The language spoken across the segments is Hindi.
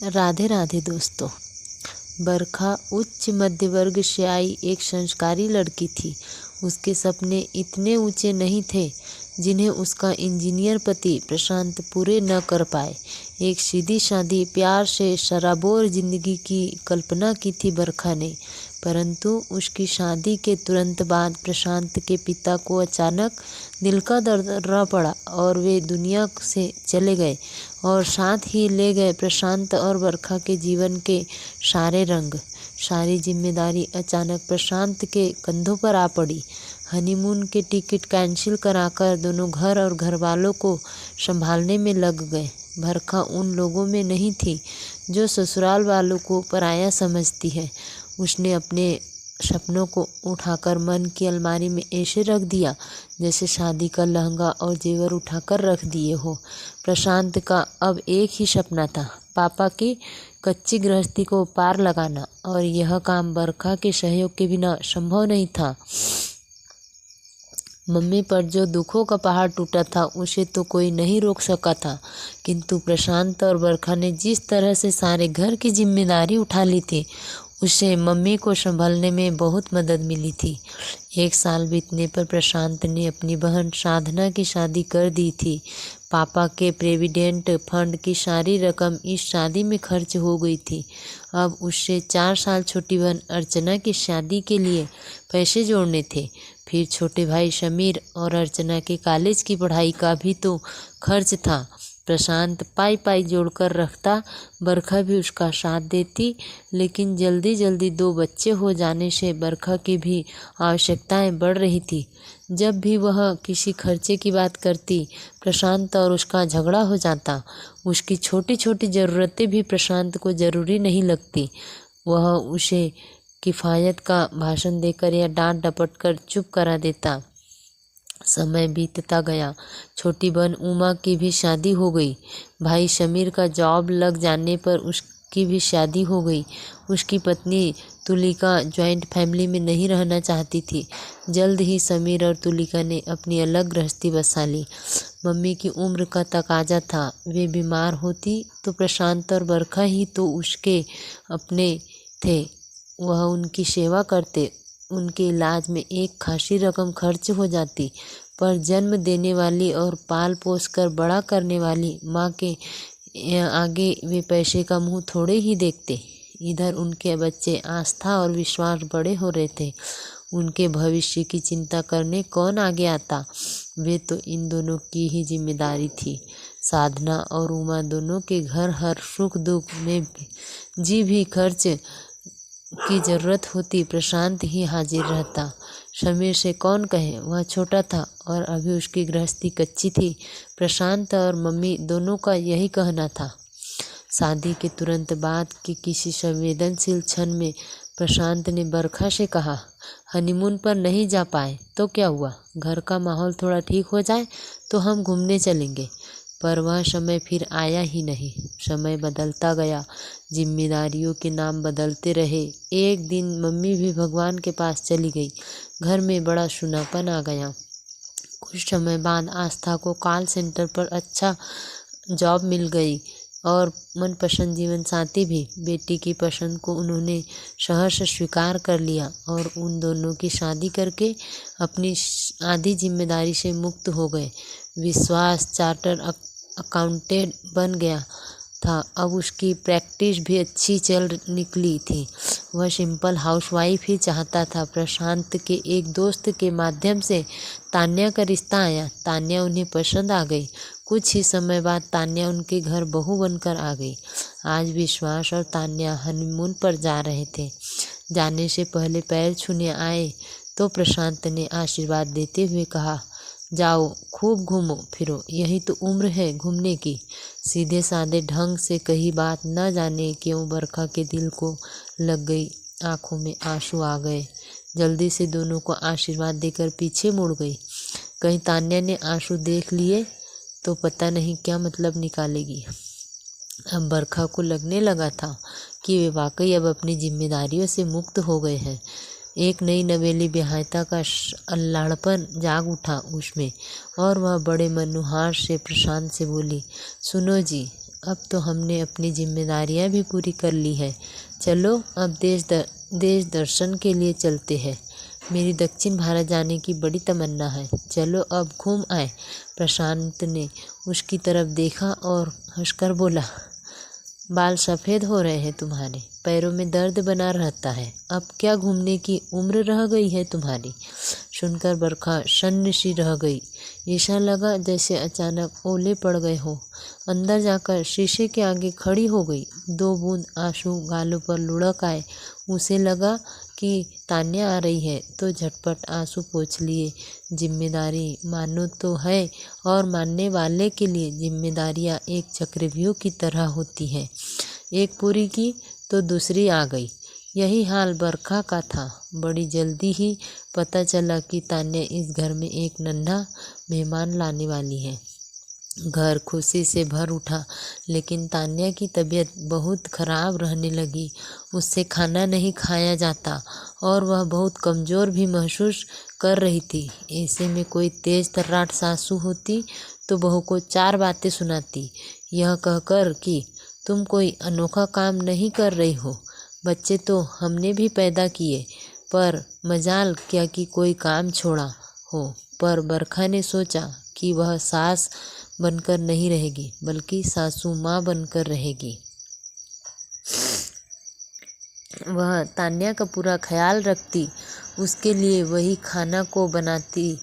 राधे राधे दोस्तों। बरखा उच्च मध्य वर्ग से आई एक संस्कारी लड़की थी। उसके सपने इतने ऊंचे नहीं थे जिन्हें उसका इंजीनियर पति प्रशांत पूरे न कर पाए। एक सीधी सादी प्यार से सराबोर जिंदगी की कल्पना की थी बरखा ने, परंतु उसकी शादी के तुरंत बाद प्रशांत के पिता को अचानक दिल का दौरा पड़ा और वे दुनिया से चले गए और साथ ही ले गए प्रशांत और बरखा के जीवन के सारे रंग। सारी जिम्मेदारी अचानक प्रशांत के कंधों पर आ पड़ी। हनीमून के टिकट कैंसिल कराकर दोनों घर और घरवालों को संभालने में लग गए। बरखा उन लोगों में नहीं थी जो ससुराल वालों को पराया समझती है। उसने अपने सपनों को उठाकर मन की अलमारी में ऐसे रख दिया जैसे शादी का लहंगा और जेवर उठाकर रख दिए हो। प्रशांत का अब एक ही सपना था, पापा की कच्ची गृहस्थी को पार लगाना, और यह काम बरखा के सहयोग के बिना संभव नहीं था। मम्मी पर जो दुखों का पहाड़ टूटा था उसे तो कोई नहीं रोक सका था, किंतु प्रशांत और बरखा ने जिस तरह से सारे घर की जिम्मेदारी उठा ली थी उससे मम्मी को संभलने में बहुत मदद मिली थी। 1 साल बीतने पर प्रशांत ने अपनी बहन साधना की शादी कर दी थी। पापा के प्रेविडेंट फंड की सारी रकम इस शादी में खर्च हो गई थी। अब उससे 4 साल छोटी बहन अर्चना की शादी के लिए पैसे जोड़ने थे। फिर छोटे भाई समीर और अर्चना के कॉलेज की पढ़ाई का भी तो खर्च था। प्रशांत पाई पाई जोड़कर रखता, बरखा भी उसका साथ देती, लेकिन जल्दी जल्दी 2 बच्चे हो जाने से बरखा की भी आवश्यकताएं बढ़ रही थी। जब भी वह किसी खर्चे की बात करती प्रशांत और उसका झगड़ा हो जाता। उसकी छोटी छोटी ज़रूरतें भी प्रशांत को ज़रूरी नहीं लगती। वह उसे किफ़ायत का भाषण देकर या डांट डपट कर चुप करा देता। समय बीतता गया। छोटी बहन उमा की भी शादी हो गई। भाई समीर का जॉब लग जाने पर उसकी भी शादी हो गई। उसकी पत्नी तुलिका जॉइंट फैमिली में नहीं रहना चाहती थी। जल्द ही समीर और तुलिका ने अपनी अलग गृहस्थी बसा ली। मम्मी की उम्र का तकाजा था। वे बीमार होती तो प्रशांत और बरखा ही तो उसके अपने थे। वह उनकी सेवा करते। उनके इलाज में एक खासी रकम खर्च हो जाती, पर जन्म देने वाली और पाल पोस कर बड़ा करने वाली माँ के आगे वे पैसे का मुंह थोड़े ही देखते। इधर उनके बच्चे आस्था और विश्वास बड़े हो रहे थे। उनके भविष्य की चिंता करने कौन आगे आता। वे तो इन दोनों की ही जिम्मेदारी थी। साधना और उमा दोनों के घर हर सुख दुख में जी भी खर्च की जरूरत होती प्रशांत ही हाजिर रहता। समीर से कौन कहे, वह छोटा था और अभी उसकी गृहस्थी कच्ची थी। प्रशांत और मम्मी दोनों का यही कहना था। शादी के तुरंत बाद के किसी संवेदनशील क्षण में प्रशांत ने बरखा से कहा, हनीमून पर नहीं जा पाए तो क्या हुआ, घर का माहौल थोड़ा ठीक हो जाए तो हम घूमने चलेंगे। पर वह समय फिर आया ही नहीं। समय बदलता गया, जिम्मेदारियों के नाम बदलते रहे। एक दिन मम्मी भी भगवान के पास चली गई। घर में बड़ा सुनापन आ गया। कुछ समय बाद आस्था को कॉल सेंटर पर अच्छा जॉब मिल गई और मनपसंद जीवन साथी भी। बेटी की पसंद को उन्होंने सहर्ष स्वीकार कर लिया और उन दोनों की शादी करके अपनी आधी जिम्मेदारी से मुक्त हो गए। विश्वास चार्टर अकाउंटेंट बन गया था। अब उसकी प्रैक्टिस भी अच्छी चल निकली थी। वह सिंपल हाउसवाइफ ही चाहता था। प्रशांत के एक दोस्त के माध्यम से तान्या का रिश्ता आया। तान्या उन्हें पसंद आ गई। कुछ ही समय बाद तान्या उनके घर बहू बनकर आ गई। आज विश्वास और तान्या हनीमून पर जा रहे थे। जाने से पहले पैर छूने आए तो प्रशांत ने आशीर्वाद देते हुए कहा, जाओ खूब घूमो फिरो, यही तो उम्र है घूमने की। सीधे साधे ढंग से कही बात न जाने क्यों बरखा के दिल को लग गई। आंखों में आंसू आ गए। जल्दी से दोनों को आशीर्वाद देकर पीछे मुड़ गई। कहीं तान्या ने आंसू देख लिए तो पता नहीं क्या मतलब निकालेगी। अब बरखा को लगने लगा था कि वे वाकई अब अपनी जिम्मेदारियों से मुक्त हो गए हैं। एक नई नवेली ब्याहता का अल्लाड़पन जाग उठा उसमें और वह बड़े मनुहार से प्रशांत से बोली, सुनो जी, अब तो हमने अपनी जिम्मेदारियां भी पूरी कर ली है। चलो अब देश दर्शन के लिए चलते हैं। मेरी दक्षिण भारत जाने की बड़ी तमन्ना है। चलो अब घूम आए। प्रशांत ने उसकी तरफ देखा और हंसकर बोला, बाल सफ़ेद हो रहे हैं तुम्हारे, पैरों में दर्द बना रहता है, अब क्या घूमने की उम्र रह गई है तुम्हारी। सुनकर बरखा शन्न सी रह गई। ऐसा लगा जैसे अचानक ओले पड़ गए हो। अंदर जाकर शीशे के आगे खड़ी हो गई। 2 बूंद आंसू गालों पर लुढ़क आए। उसे लगा कि तान्या आ रही है तो झटपट आंसू पोंछ लिए। जिम्मेदारी मानो तो है और मानने वाले के लिए जिम्मेदारियां एक चक्रव्यूह की तरह होती हैं। एक पूरी की तो दूसरी आ गई। यही हाल बरखा का था। बड़ी जल्दी ही पता चला कि तान्या इस घर में एक नन्हा मेहमान लाने वाली है। घर खुशी से भर उठा, लेकिन तान्या की तबीयत बहुत खराब रहने लगी। उससे खाना नहीं खाया जाता और वह बहुत कमज़ोर भी महसूस कर रही थी। ऐसे में कोई तेज तर्राट सासू होती तो बहू को 4 बातें सुनाती, यह कहकर कि तुम कोई अनोखा काम नहीं कर रही हो, बच्चे तो हमने भी पैदा किए, पर मजाल क्या कि कोई काम छोड़ा हो। पर बरखा ने सोचा कि वह सास बनकर नहीं रहेगी, बल्कि सासू माँ बनकर रहेगी। वह तान्या का पूरा ख्याल रखती, उसके लिए वही खाना को बनाती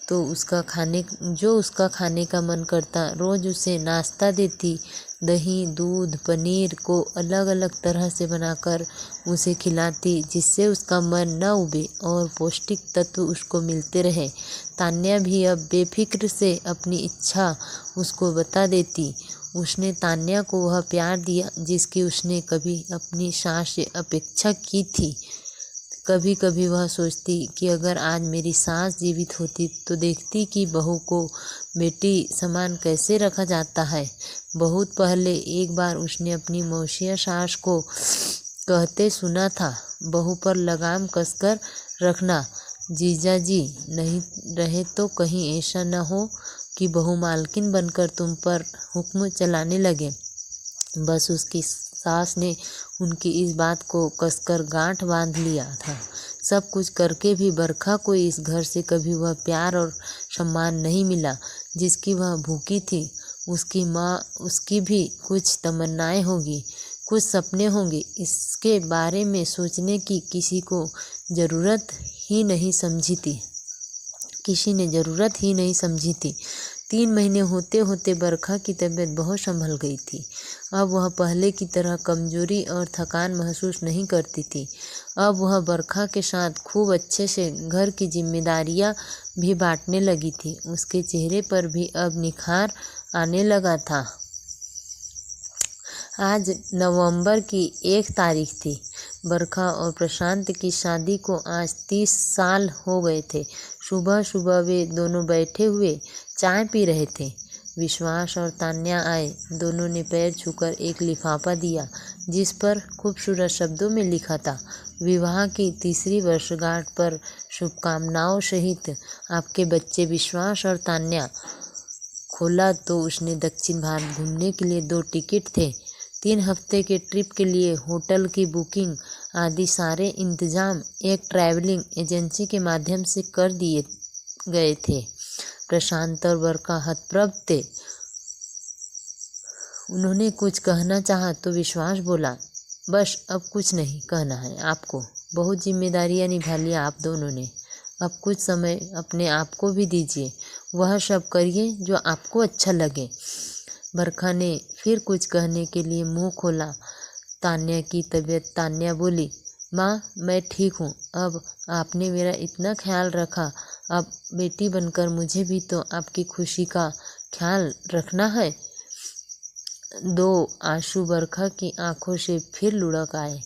तो उसका खाने का मन करता रोज़ उसे नाश्ता देती। दही, दूध, पनीर को अलग अलग तरह से बनाकर उसे खिलाती, जिससे उसका मन न उबे और पौष्टिक तत्व उसको मिलते रहे। तान्या भी अब बेफिक्र से अपनी इच्छा उसको बता देती। उसने तान्या को वह प्यार दिया जिसकी उसने कभी अपनी सास से अपेक्षा की थी। कभी कभी वह सोचती कि अगर आज मेरी सास जीवित होती तो देखती कि बहू को बेटी समान कैसे रखा जाता है। बहुत पहले एक बार उसने अपनी मौसिया सास को कहते सुना था, बहू पर लगाम कसकर रखना, जीजा जी नहीं रहे तो कहीं ऐसा न हो कि बहू मालकिन बनकर तुम पर हुक्म चलाने लगे। बस उसकी सास ने उनकी इस बात को कसकर गांठ बांध लिया था। सब कुछ करके भी बरखा को इस घर से कभी वह प्यार और सम्मान नहीं मिला जिसकी वह भूखी थी। उसकी माँ, उसकी भी कुछ तमन्नाएं होगी, कुछ सपने होंगे, इसके बारे में सोचने की किसी को ज़रूरत ही नहीं समझी थी। किसी ने ज़रूरत ही नहीं समझी थी। 3 महीने होते होते बरखा की तबीयत बहुत संभल गई थी। अब वह पहले की तरह कमजोरी और थकान महसूस नहीं करती थी। अब वह बरखा के साथ खूब अच्छे से घर की जिम्मेदारियां भी बांटने लगी थी। उसके चेहरे पर भी अब निखार आने लगा था। आज नवंबर की 1 तारीख थी। बरखा और प्रशांत की शादी को आज 30 साल हो गए थे। सुबह सुबह वे दोनों बैठे हुए चाय पी रहे थे। विश्वास और तान्या आए। दोनों ने पैर छूकर एक लिफाफा दिया जिस पर खूबसूरत शब्दों में लिखा था, विवाह की 3री वर्षगांठ पर शुभकामनाओं सहित आपके बच्चे विश्वास और तान्या। खोला तो उसने दक्षिण भारत घूमने के लिए 2 टिकट थे। 3 हफ्ते के ट्रिप के लिए होटल की बुकिंग आदि सारे इंतजाम एक ट्रैवलिंग एजेंसी के माध्यम से कर दिए गए थे। प्रशांत और बरखा हतप्रभ थे। उन्होंने कुछ कहना चाहा तो विश्वास बोला, बस अब कुछ नहीं कहना है आपको, बहुत जिम्मेदारियां निभा लिया आप दोनों ने, अब कुछ समय अपने आप को भी दीजिए, वह सब करिए जो आपको अच्छा लगे। बरखा ने फिर कुछ कहने के लिए मुंह खोला। तान्या की तबीयत। तान्या बोली, माँ मैं ठीक हूँ, अब आपने मेरा इतना ख्याल रखा, अब बेटी बनकर मुझे भी तो आपकी खुशी का ख्याल रखना है। 2 आंसू बरखा की आंखों से फिर लुढ़क आए,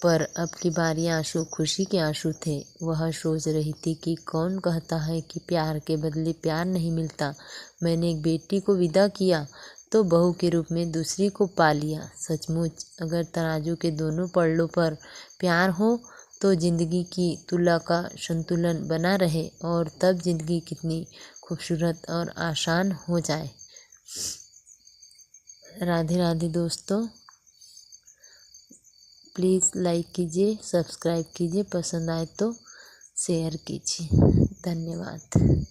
पर अब की बारी आंसू खुशी के आंसू थे। वह सोच रही थी कि कौन कहता है कि प्यार के बदले प्यार नहीं मिलता। मैंने एक बेटी को विदा किया तो बहू के रूप में दूसरी को पा लिया। सचमुच अगर तराजू के दोनों पलड़ों पर प्यार हो तो जिंदगी की तुला का संतुलन बना रहे और तब जिंदगी कितनी खूबसूरत और आसान हो जाए। राधे राधे दोस्तों। प्लीज़ लाइक कीजिए, सब्सक्राइब कीजिए, पसंद आए तो शेयर कीजिए। धन्यवाद।